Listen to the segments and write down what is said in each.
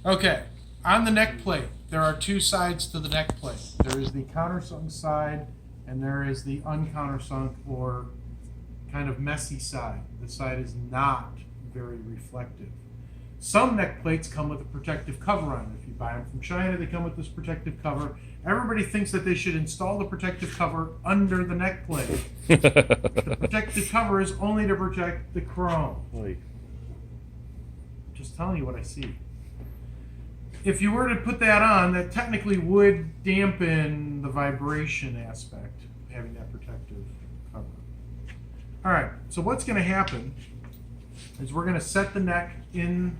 Okay, on the neck plate, there are two sides to the neck plate. There is the countersunk side, and there is the uncountersunk or kind of messy side. The side is not very reflective. Some neck plates come with a protective cover on it. If you buy them from China, they come with this protective cover. Everybody thinks that they should install the protective cover under the neck plate. The protective cover is only to protect the chrome. Just telling you what I see. If you were to put that on, that technically would dampen the vibration aspect, having that protective cover. All right, so what's going to happen is we're going to set the neck in.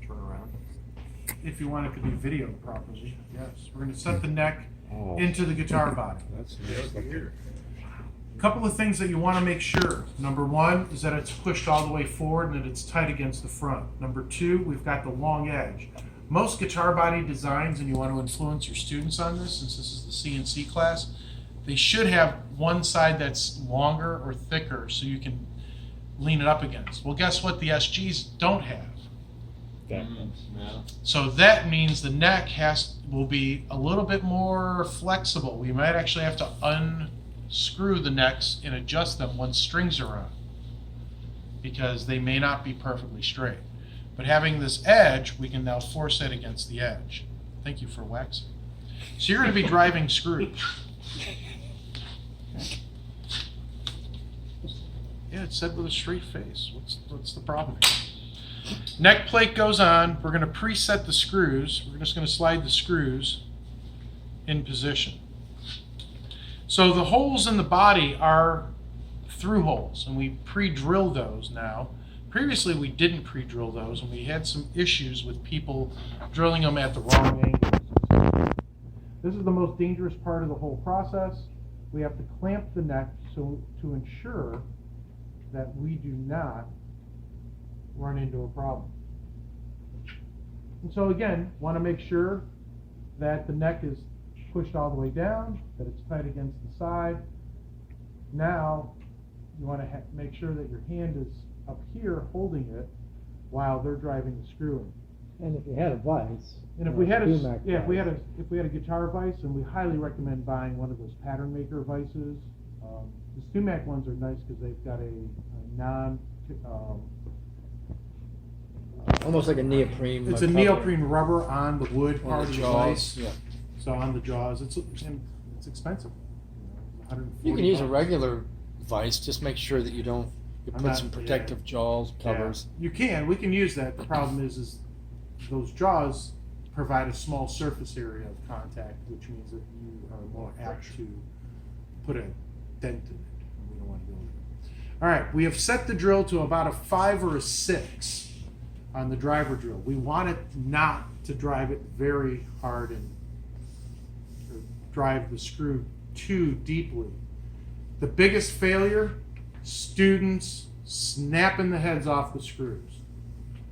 Turn around. If you want it to be videoed properly, yes. We're going to set the neck into the guitar body. That's nice. A couple of things that you want to make sure. Number one is that it's pushed all the way forward and that it's tight against the front. Number two, we've got the long edge. Most guitar body designs, and you want to influence your students on this, since this is the CNC class, they should have one side that's longer or thicker so you can lean it up against. Well, guess what the SGs don't have? So that means the neck will be a little bit more flexible. We might actually have to unscrew the necks and adjust them when strings are on, because they may not be perfectly straight. But having this edge, we can now force it against the edge. Thank you for waxing. So you're going to be driving screws. Yeah, it said with a straight face. What's the problem here? Neck plate goes on. We're going to preset the screws. We're just going to slide the screws in position. So the holes in the body are through holes, and we pre-drill those now. Previously, we didn't pre-drill those, and we had some issues with people drilling them at the wrong angle. This is the most dangerous part of the whole process. We have to clamp the neck to ensure that we do not run into a problem. And so again, want to make sure that the neck is pushed all the way down, that it's tight against the side. Now, you want to make sure that your hand is up here holding it while they're driving the screw in. And if you had a vise, and if we had a guitar vise, and we highly recommend buying one of those pattern maker vices. The STUMAC ones are nice because they've got a non almost like a neoprene. it's a neoprene rubber on the wood part of the jaws. vise. Yeah. So on the jaws, it's expensive. You can use a regular vise. Just make sure that you I'm put not- some protective jaws, covers. Yeah, you can. We can use that. The problem is those jaws provide a small surface area of contact, which means that you are more apt to put a dent in it. And we don't want to go there. All right, we have set the drill to about a 5 or a 6 on the driver drill. We want it not to drive it very hard and drive the screw too deeply. The biggest failure, students snapping the heads off the screws.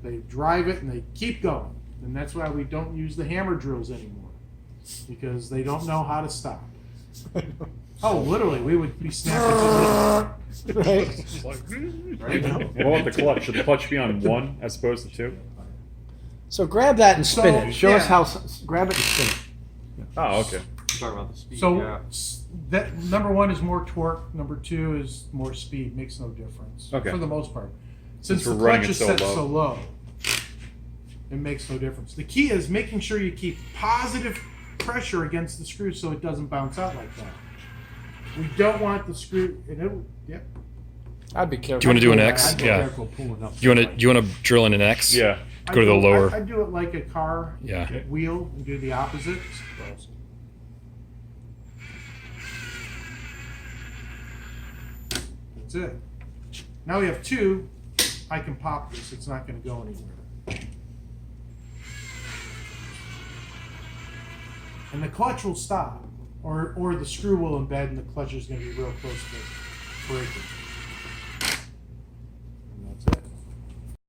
They drive it and they keep going. And that's why we don't use the hammer drills anymore, because they don't know how to stop. Oh, literally, we would be snapping. Right. What about the clutch? Should the clutch be on 1 as opposed to 2? So grab that and spin So, it. Show us yeah. how. Grab it and spin it. Oh, okay. You're talking about the speed. So yeah. that number 1 is more torque. Number 2 is more speed. Makes no difference Okay. for the most part. Since we're the running clutch it is so set low. so low, it makes no difference. The key is making sure you keep positive pressure against the screw so it doesn't bounce out like that. We don't want the screw. Yep. I'd be careful. Do you want to do an X? I'd be Yeah. careful pulling up. Do you want to drill in an X? Yeah. Go to the lower. I do it like a car Yeah. wheel and do the opposite. That's it. Now we have 2. I can pop this. It's not going to go anywhere. And the clutch will stop, or the screw will embed, and the clutch is going to be real close to breaking.